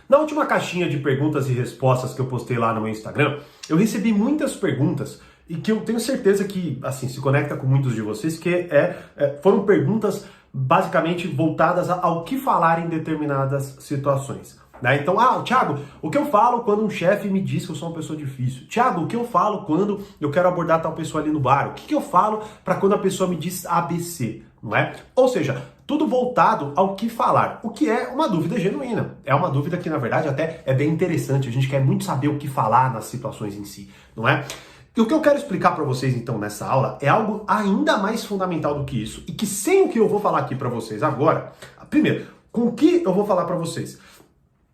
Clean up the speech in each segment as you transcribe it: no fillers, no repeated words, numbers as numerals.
Na última caixinha de perguntas e respostas que eu postei lá no meu Instagram, eu recebi muitas perguntas e que eu tenho certeza que, assim, se conecta com muitos de vocês, que foram perguntas basicamente voltadas ao que falar em determinadas situações. Né? Então, Thiago, o que eu falo quando um chefe me diz que eu sou uma pessoa difícil? Thiago, o que eu falo quando eu quero abordar tal pessoa ali no bar? O que eu falo para quando a pessoa me diz ABC? Não é? Ou seja, tudo voltado ao que falar, o que é uma dúvida genuína. É uma dúvida que, na verdade, até é bem interessante. A gente quer muito saber o que falar nas situações em si, não é? E o que eu quero explicar para vocês, então, nessa aula é algo ainda mais fundamental do que isso, e que sem o que eu vou falar aqui para vocês agora, primeiro, com o que eu vou falar para vocês?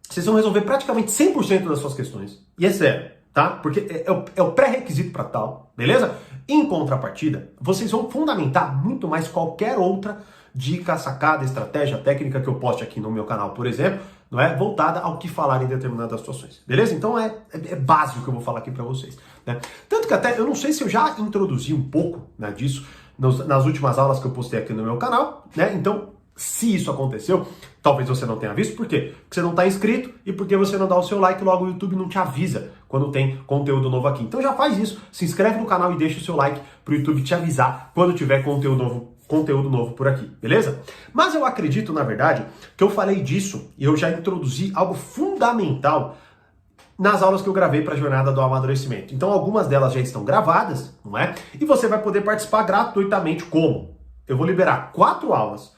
Vocês vão resolver praticamente 100% das suas questões, e é sério, tá? Porque é o pré-requisito para tal, beleza? Em contrapartida, vocês vão fundamentar muito mais qualquer outra dica, sacada, estratégia, técnica que eu poste aqui no meu canal, por exemplo, não é voltada ao que falar em determinadas situações, beleza? Então é básico que eu vou falar aqui para vocês, né? Tanto que até, eu não sei se eu já introduzi um pouco, né, disso nas últimas aulas que eu postei aqui no meu canal, né? Então, se isso aconteceu, talvez você não tenha visto, por quê? Porque você não está inscrito e porque você não dá o seu like, logo o YouTube não te avisa quando tem conteúdo novo aqui. Então já faz isso, se inscreve no canal e deixa o seu like para o YouTube te avisar quando tiver conteúdo novo por aqui, beleza? Mas eu acredito, na verdade, que eu falei disso e eu já introduzi algo fundamental nas aulas que eu gravei para a Jornada do Amadurecimento. Então algumas delas já estão gravadas, não é? E você vai poder participar gratuitamente. Como? Eu vou liberar 4 aulas,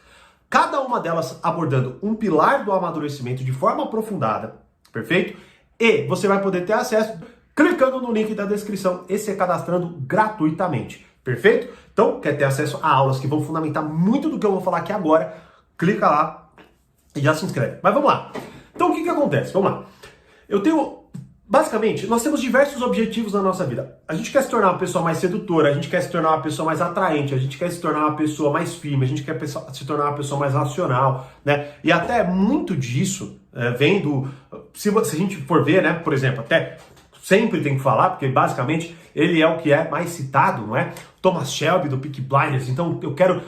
cada uma delas abordando um pilar do amadurecimento de forma aprofundada, perfeito? E você vai poder ter acesso clicando no link da descrição e se cadastrando gratuitamente, perfeito? Então, quer ter acesso a aulas que vão fundamentar muito do que eu vou falar aqui agora, clica lá e já se inscreve. Mas vamos lá. Então, o que acontece? Vamos lá. Basicamente, nós temos diversos objetivos na nossa vida. A gente quer se tornar uma pessoa mais sedutora, a gente quer se tornar uma pessoa mais atraente, a gente quer se tornar uma pessoa mais firme, a gente quer se tornar uma pessoa mais racional, né? E até muito disso vem do... Se a gente for ver, né, por exemplo, até sempre tem que falar, porque basicamente ele é o que é mais citado, não é? Thomas Shelby do Peaky Blinders. Então eu quero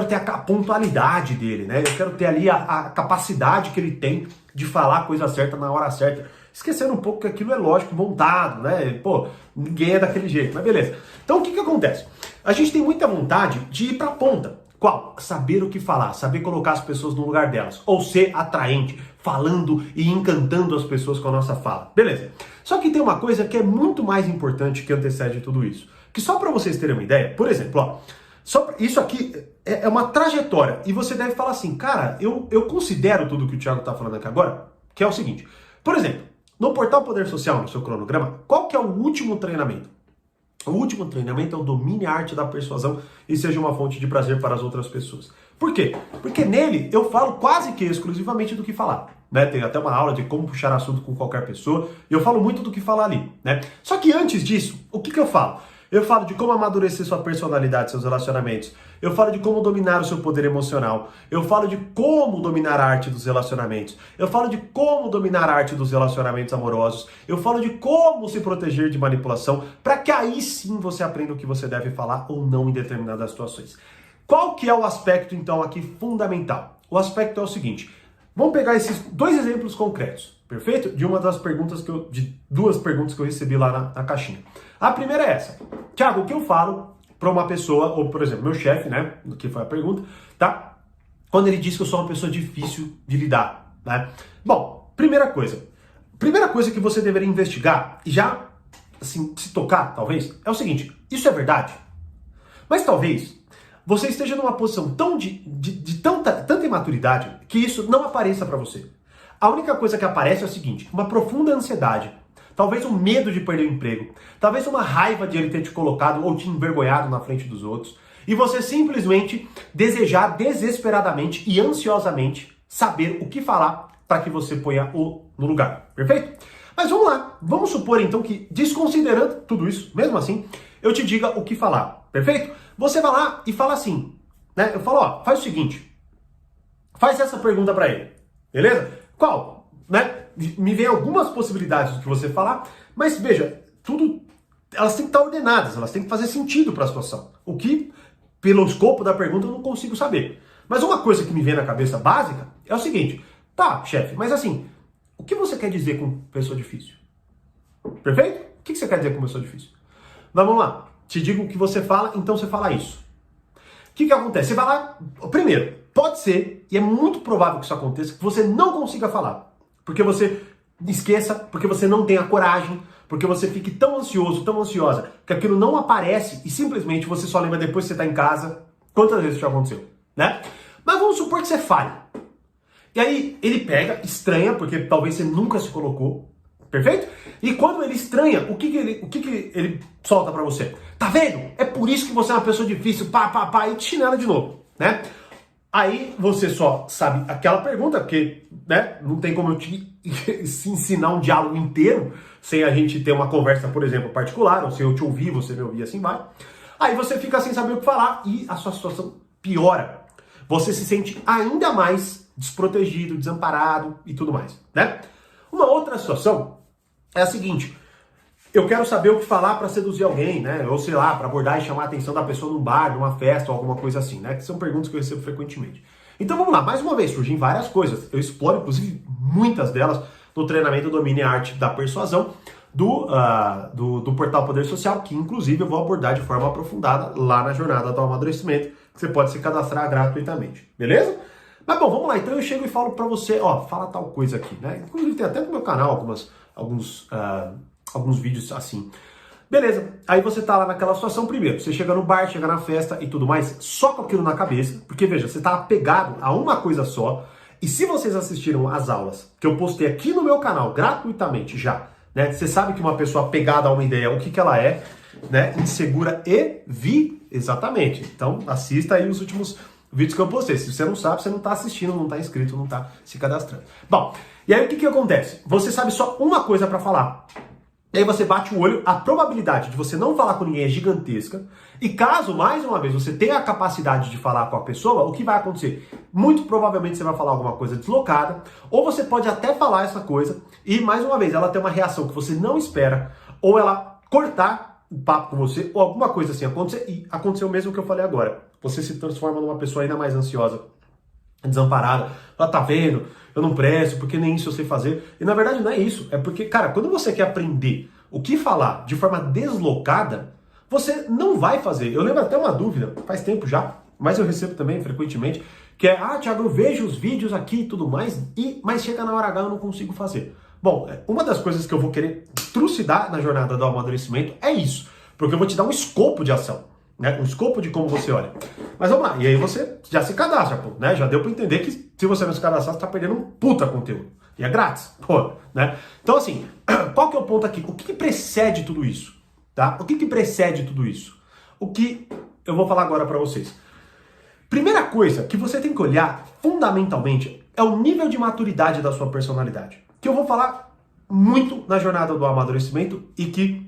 ter a pontualidade dele, né? Eu quero ter ali a capacidade que ele tem de falar a coisa certa na hora certa. Esquecendo um pouco que aquilo é lógico, montado, né? Pô, ninguém é daquele jeito, mas beleza. Então o que acontece? A gente tem muita vontade de ir pra ponta. Qual? Saber o que falar, saber colocar as pessoas no lugar delas, ou ser atraente, falando e encantando as pessoas com a nossa fala. Beleza. Só que tem uma coisa que é muito mais importante que antecede tudo isso. Que só para vocês terem uma ideia, por exemplo, ó, isso aqui é uma trajetória, e você deve falar assim, cara, eu considero tudo que o Thiago tá falando aqui agora, que é o seguinte, por exemplo, no portal Poder Social, no seu cronograma, qual que é o último treinamento? O último treinamento é o domine a arte da persuasão e seja uma fonte de prazer para as outras pessoas. Por quê? Porque nele eu falo quase que exclusivamente do que falar. Né? Tem até uma aula de como puxar assunto com qualquer pessoa e eu falo muito do que falar ali. Né? Só que antes disso, o que eu falo? Eu falo de como amadurecer sua personalidade, seus relacionamentos. Eu falo de como dominar o seu poder emocional. Eu falo de como dominar a arte dos relacionamentos. Eu falo de como dominar a arte dos relacionamentos amorosos. Eu falo de como se proteger de manipulação, para que aí sim você aprenda o que você deve falar ou não em determinadas situações. Qual que é o aspecto, então, aqui fundamental? O aspecto é o seguinte. Vamos pegar esses 2 exemplos concretos, perfeito? De duas perguntas que eu recebi lá na caixinha. A primeira é essa. Thiago, o que eu falo para uma pessoa, ou por exemplo, meu chefe, né, que foi a pergunta, tá? Quando ele diz que eu sou uma pessoa difícil de lidar, né? Bom, primeira coisa que você deveria investigar e já, assim, se tocar, talvez, é o seguinte, isso é verdade? Mas talvez você esteja numa posição de tanta imaturidade que isso não apareça para você. A única coisa que aparece é o seguinte, uma profunda ansiedade, talvez um medo de perder o emprego, talvez uma raiva de ele ter te colocado ou te envergonhado na frente dos outros, e você simplesmente desejar desesperadamente e ansiosamente saber o que falar para que você ponha no lugar, perfeito? Mas vamos lá, vamos supor então que, desconsiderando tudo isso, mesmo assim, eu te diga o que falar, perfeito? Você vai lá e fala assim, né? Eu falo, ó, faz o seguinte, faz essa pergunta para ele, beleza? Qual? Né? Me vem algumas possibilidades do que você falar, mas veja, elas têm que estar ordenadas, elas têm que fazer sentido para a situação. O que, pelo escopo da pergunta, eu não consigo saber. Mas uma coisa que me vem na cabeça básica é o seguinte, tá, chefe, mas assim, que você quer dizer com pessoa difícil? Perfeito? O que você quer dizer com pessoa difícil? Mas vamos lá. Te digo o que você fala, então você fala isso. O que acontece? Você vai lá, primeiro, pode ser, e é muito provável que isso aconteça, que você não consiga falar. Porque você esqueça, porque você não tenha coragem, porque você fique tão ansioso, tão ansiosa, que aquilo não aparece e simplesmente você só lembra depois que você está em casa. Quantas vezes isso já aconteceu, né? Mas vamos supor que você falhe. E aí ele pega, estranha, porque talvez você nunca se colocou, perfeito? E quando ele estranha, o que ele solta pra você? Tá vendo? É por isso que você é uma pessoa difícil, e te chinela de novo, né? Aí você só sabe aquela pergunta, porque, né, não tem como eu te ensinar um diálogo inteiro sem a gente ter uma conversa, por exemplo, particular, ou se eu te ouvir, você me ouvir, assim vai. Aí você fica sem saber o que falar e a sua situação piora. Você se sente ainda mais desprotegido, desamparado e tudo mais, né? Uma outra situação é a seguinte: eu quero saber o que falar para seduzir alguém, né? Ou sei lá, para abordar e chamar a atenção da pessoa num bar, numa festa ou alguma coisa assim, né? Que são perguntas que eu recebo frequentemente. Então vamos lá, mais uma vez, surgem várias coisas. Eu exploro, inclusive, muitas delas no treinamento Domine a Arte da Persuasão do portal Poder Social, que inclusive eu vou abordar de forma aprofundada lá na jornada do amadurecimento, que você pode se cadastrar gratuitamente, beleza? Mas bom, vamos lá, então eu chego e falo pra você, ó, fala tal coisa aqui, né? Inclusive tem até no meu canal alguns vídeos assim. Beleza, aí você tá lá naquela situação, primeiro, você chega no bar, chega na festa e tudo mais, só com aquilo na cabeça, porque veja, você tá apegado a uma coisa só, e se vocês assistiram às aulas que eu postei aqui no meu canal, gratuitamente já, né? Você sabe que uma pessoa apegada a uma ideia, o que ela é, né? Insegura e exatamente. Então, assista aí os últimos vídeos que eu postei. Se você não sabe, você não está assistindo, não está inscrito, não está se cadastrando. Bom, e aí o que acontece? Você sabe só uma coisa para falar. E aí você bate o olho, a probabilidade de você não falar com ninguém é gigantesca. E caso, mais uma vez, você tenha a capacidade de falar com a pessoa, o que vai acontecer? Muito provavelmente você vai falar alguma coisa deslocada, ou você pode até falar essa coisa e, mais uma vez, ela tem uma reação que você não espera, ou ela cortar o papo com você, ou alguma coisa assim acontecer, e aconteceu o mesmo que eu falei agora. Você se transforma numa pessoa ainda mais ansiosa, desamparada. Ela tá vendo, eu não presto, porque nem isso eu sei fazer. E na verdade não é isso. É porque, cara, quando você quer aprender o que falar de forma deslocada, você não vai fazer. Eu lembro até uma dúvida, faz tempo já, mas eu recebo também frequentemente, que é, Thiago, eu vejo os vídeos aqui e tudo mais, mas chega na hora H eu não consigo fazer. Bom, uma das coisas que eu vou querer trucidar na jornada do amadurecimento é isso, porque eu vou te dar um escopo de ação, né? Um escopo de como você olha. Mas vamos lá, e aí você já se cadastra, pô, né? Já deu pra entender que se você não se cadastrar, você tá perdendo um puta conteúdo. E é grátis, pô, né? Então assim, qual que é o ponto aqui? O que precede tudo isso? Tá? O que precede tudo isso? O que eu vou falar agora pra vocês. Primeira coisa que você tem que olhar, fundamentalmente, é o nível de maturidade da sua personalidade. Que eu vou falar muito na jornada do amadurecimento e que,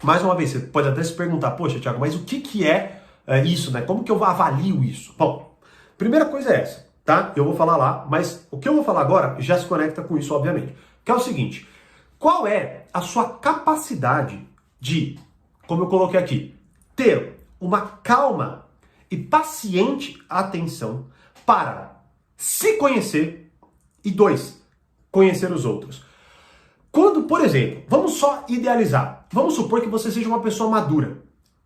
mais uma vez, você pode até se perguntar, poxa, Thiago, mas o que é isso, né? Como que eu avalio isso? Bom, primeira coisa é essa, tá? Eu vou falar lá, mas o que eu vou falar agora já se conecta com isso, obviamente. Que é o seguinte, qual é a sua capacidade de, como eu coloquei aqui, ter uma calma e paciente atenção para se conhecer e, 2, conhecer os outros. Quando, por exemplo, vamos só idealizar, vamos supor que você seja uma pessoa madura,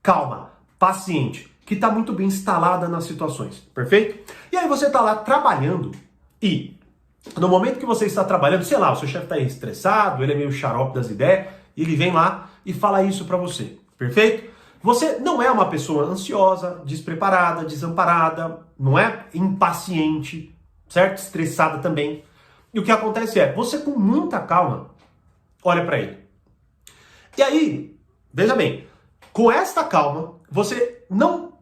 calma, paciente, que está muito bem instalada nas situações, perfeito? E aí você está lá trabalhando e no momento que você está trabalhando, sei lá, o seu chefe está estressado, ele é meio xarope das ideias, e ele vem lá e fala isso para você, perfeito? Você não é uma pessoa ansiosa, despreparada, desamparada, não é impaciente, certo? Estressada também. E o que acontece é, você com muita calma, olha para ele. E aí, veja bem, com esta calma, você não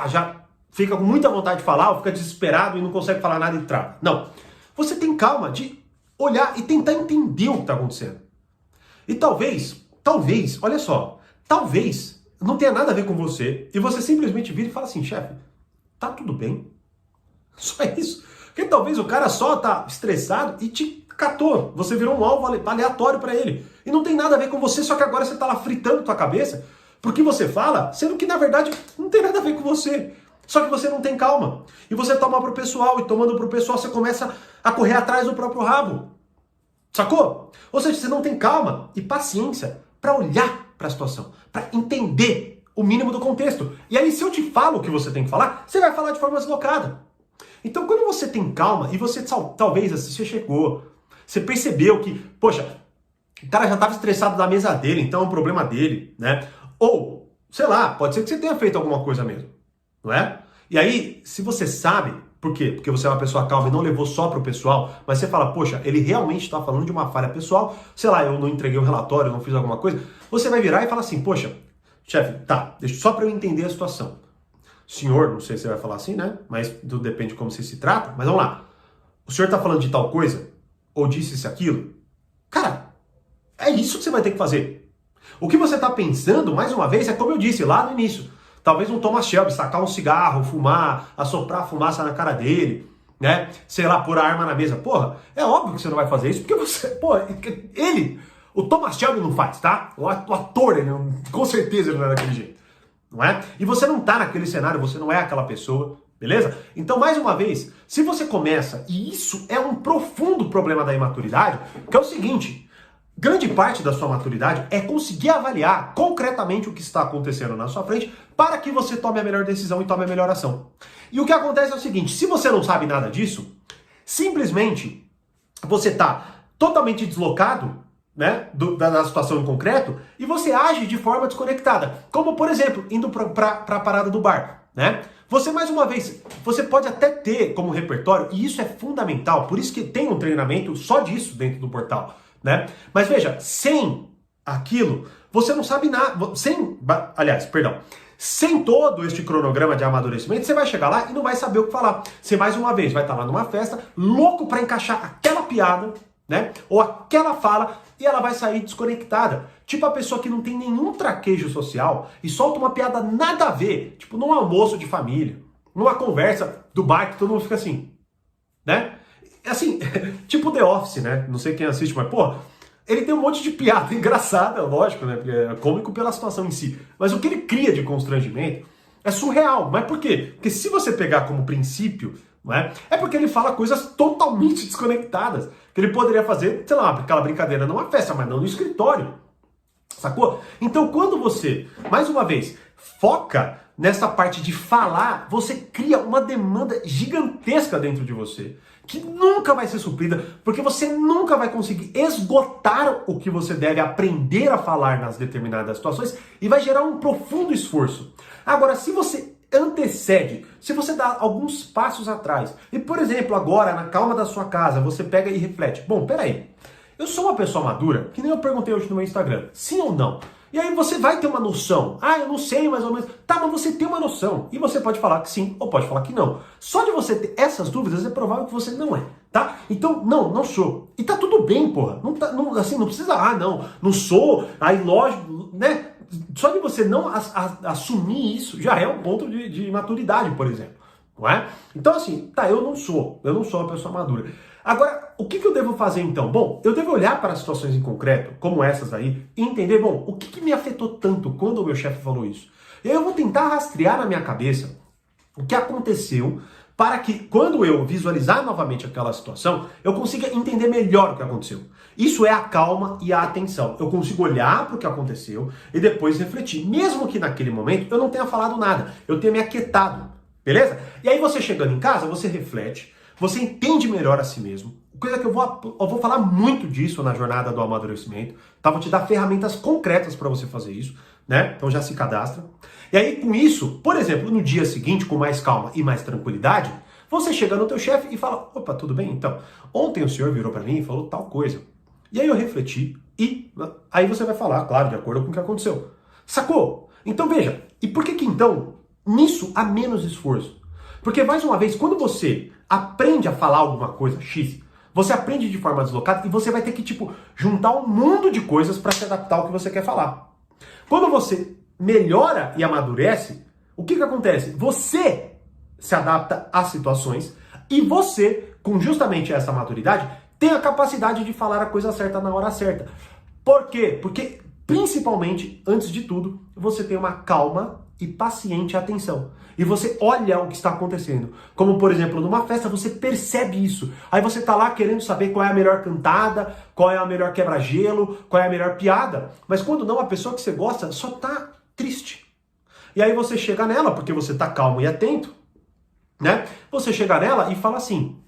já fica com muita vontade de falar, ou fica desesperado e não consegue falar nada e trava. Não. Você tem calma de olhar e tentar entender o que está acontecendo. E talvez, olha só, talvez não tenha nada a ver com você e você simplesmente vira e fala assim, chefe, tá tudo bem? Só isso. Porque talvez o cara só tá estressado e te catou. Você virou um alvo aleatório para ele. E não tem nada a ver com você, só que agora você tá lá fritando tua cabeça porque você fala, sendo que na verdade não tem nada a ver com você. Só que você não tem calma. E você toma pro pessoal, e tomando pro pessoal você começa a correr atrás do próprio rabo. Sacou? Ou seja, você não tem calma e paciência para olhar para a situação, para entender o mínimo do contexto. E aí, se eu te falo o que você tem que falar, você vai falar de forma deslocada. Então, quando você tem calma e você talvez assim, você chegou, você percebeu que, poxa, o cara já estava estressado da mesa dele, então é um problema dele, né? Ou, sei lá, pode ser que você tenha feito alguma coisa mesmo, não é? E aí, se você sabe, por quê? Porque você é uma pessoa calma e não levou só para o pessoal, mas você fala, poxa, ele realmente está falando de uma falha pessoal, sei lá, eu não entreguei um relatório, não fiz alguma coisa, você vai virar e falar assim, poxa, chefe, tá, só para eu entender a situação. Senhor, não sei se você vai falar assim, né? Mas tudo depende de como você se trata, mas vamos lá. O senhor está falando de tal coisa? Ou disse isso aquilo? Cara, é isso que você vai ter que fazer. O que você está pensando, mais uma vez, é como eu disse lá no início. Talvez um Thomas Shelby, sacar um cigarro, fumar, assoprar a fumaça na cara dele, né? Sei lá, pôr a arma na mesa. Porra, é óbvio que você não vai fazer isso, porque você... Pô, o Thomas Shelby não faz, tá? O ator, ele, com certeza ele não é daquele jeito, não é? E você não tá naquele cenário, você não é aquela pessoa, beleza? Então, mais uma vez, se você começa, e isso é um profundo problema da imaturidade, que é o seguinte... Grande parte da sua maturidade é conseguir avaliar concretamente o que está acontecendo na sua frente para que você tome a melhor decisão e tome a melhor ação. E o que acontece é o seguinte, se você não sabe nada disso, simplesmente você está totalmente deslocado, né, da situação em concreto e você age de forma desconectada. Como, por exemplo, indo para a parada do bar, né? Você, mais uma vez, você pode até ter como repertório, e isso é fundamental, por isso que tem um treinamento só disso dentro do portal, né? Mas veja, sem aquilo, você não sabe nada, sem todo este cronograma de amadurecimento, você vai chegar lá e não vai saber o que falar. Você, mais uma vez, vai estar lá numa festa, louco para encaixar aquela piada, né? Ou aquela fala, e ela vai sair desconectada. Tipo a pessoa que não tem nenhum traquejo social e solta uma piada nada a ver, tipo num almoço de família, numa conversa do bar que todo mundo fica assim, né? Assim, tipo The Office, né? Não sei quem assiste, mas, pô, ele tem um monte de piada engraçada, lógico, né? Porque é cômico pela situação em si. Mas o que ele cria de constrangimento é surreal. Mas por quê? Porque se você pegar como princípio, não é? É porque ele fala coisas totalmente desconectadas. Que ele poderia fazer, sei lá, aquela brincadeira numa festa, mas não no escritório. Sacou? Então, quando você, mais uma vez, foca nessa parte de falar, você cria uma demanda gigantesca dentro de você, que nunca vai ser suprida, porque você nunca vai conseguir esgotar o que você deve aprender a falar nas determinadas situações e vai gerar um profundo esforço. Agora, se você antecede, se você dá alguns passos atrás, e por exemplo, agora, na calma da sua casa, você pega e reflete, bom, peraí, eu sou uma pessoa madura, que nem eu perguntei hoje no meu Instagram, sim ou não? E aí você vai ter uma noção. Ah, eu não sei mais ou menos. Tá, mas você tem uma noção. E você pode falar que sim ou pode falar que não. Só de você ter essas dúvidas é provável que você não é, tá? Então, não sou. E tá tudo bem, porra. Assim, não precisa, não sou. Aí, lógico, né? Só de você não assumir isso já é um ponto de maturidade, por exemplo. Não é? Então, assim, tá, eu não sou uma pessoa madura. Agora, o que eu devo fazer então? Bom, eu devo olhar para situações em concreto, como essas aí, e entender, bom, o que me afetou tanto quando o meu chefe falou isso? E aí eu vou tentar rastrear na minha cabeça o que aconteceu para que, quando eu visualizar novamente aquela situação, eu consiga entender melhor o que aconteceu. Isso é a calma e a atenção. Eu consigo olhar para o que aconteceu e depois refletir. Mesmo que naquele momento eu não tenha falado nada, eu tenha me aquietado, beleza? E aí você chegando em casa, você reflete, você entende melhor a si mesmo. Coisa que eu vou falar muito disso na jornada do amadurecimento, tá? Vou te dar ferramentas concretas para você fazer isso, né? Então já se cadastra. E aí com isso, por exemplo, no dia seguinte, com mais calma e mais tranquilidade, você chega no teu chefe e fala, opa, tudo bem? Então, ontem o senhor virou para mim e falou tal coisa. E aí eu refleti e aí você vai falar, claro, de acordo com o que aconteceu. Sacou? Então veja, e por que então nisso há menos esforço? Porque, mais uma vez, quando você aprende a falar alguma coisa X, você aprende de forma deslocada e você vai ter que, juntar um mundo de coisas para se adaptar ao que você quer falar. Quando você melhora e amadurece, o que acontece? Você se adapta às situações e você, com justamente essa maturidade, tem a capacidade de falar a coisa certa na hora certa. Por quê? Porque, principalmente, antes de tudo, você tem uma calma e paciente atenção. E você olha o que está acontecendo. Como, por exemplo, numa festa, você percebe isso. Aí você tá lá querendo saber qual é a melhor cantada, qual é a melhor quebra-gelo, qual é a melhor piada. Mas quando não, a pessoa que você gosta só tá triste. E aí você chega nela, porque você tá calmo e atento, né? Você chega nela e fala assim,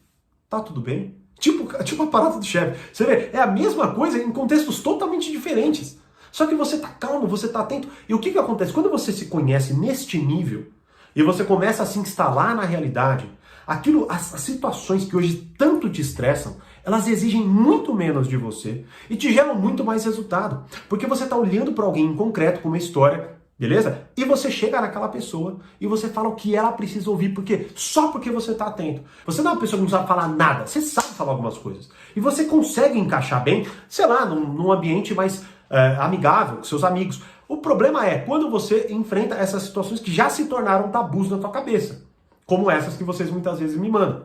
tá tudo bem? Tipo a parada do chefe. Você vê, é a mesma coisa em contextos totalmente diferentes. Só que você tá calmo, você tá atento. E o que acontece? Quando você se conhece neste nível, e você começa a se instalar na realidade, as situações que hoje tanto te estressam, elas exigem muito menos de você e te geram muito mais resultado. Porque você tá olhando para alguém em concreto, com uma história, beleza? E você chega naquela pessoa e você fala o que ela precisa ouvir, porque só porque você tá atento. Você não é uma pessoa que não sabe falar nada, você sabe falar algumas coisas. E você consegue encaixar bem, sei lá, num ambiente mais amigável, com seus amigos. O problema é quando você enfrenta essas situações que já se tornaram tabus na tua cabeça, como essas que vocês muitas vezes me mandam.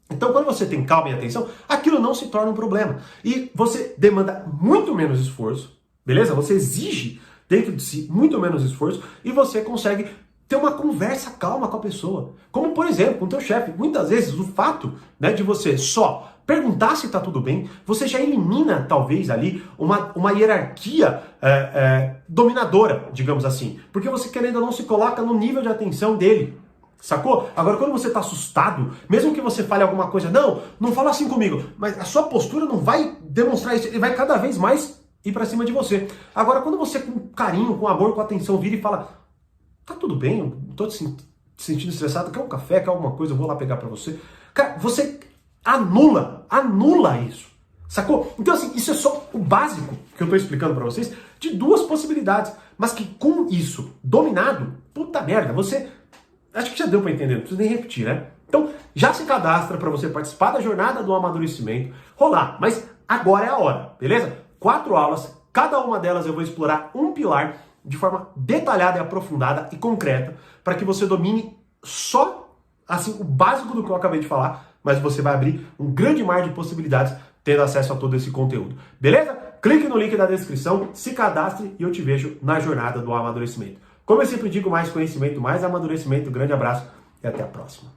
Então, quando você tem calma e atenção, aquilo não se torna um problema. E você demanda muito menos esforço, beleza? Você exige dentro de si muito menos esforço e você consegue ter uma conversa calma com a pessoa. Como, por exemplo, com o teu chefe. Muitas vezes o fato, né, de você só perguntar se está tudo bem, você já elimina, talvez, ali uma hierarquia dominadora, digamos assim. Porque você, querendo ou não, se coloca no nível de atenção dele. Sacou? Agora, quando você está assustado, mesmo que você fale alguma coisa, não fala assim comigo, mas a sua postura não vai demonstrar isso, ele vai cada vez mais ir para cima de você. Agora, quando você, com carinho, com amor, com atenção, vira e fala, tá tudo bem, eu tô te sentindo estressado, quer um café, quer alguma coisa, eu vou lá pegar para você. Cara, você anula isso. Sacou? Então, assim, isso é só o básico que eu tô explicando para vocês, de duas possibilidades, mas que com isso dominado, puta merda, você... Acho que já deu para entender, não preciso nem repetir, né? Então, já se cadastra para você participar da jornada do amadurecimento, rolar. Mas agora é a hora, beleza? 4 aulas, cada uma delas eu vou explorar um pilar de forma detalhada e aprofundada e concreta, para que você domine só, assim, o básico do que eu acabei de falar, mas você vai abrir um grande mar de possibilidades tendo acesso a todo esse conteúdo. Beleza? Clique no link da descrição, se cadastre e eu te vejo na jornada do amadurecimento. Como eu sempre digo, mais conhecimento, mais amadurecimento. Grande abraço e até a próxima.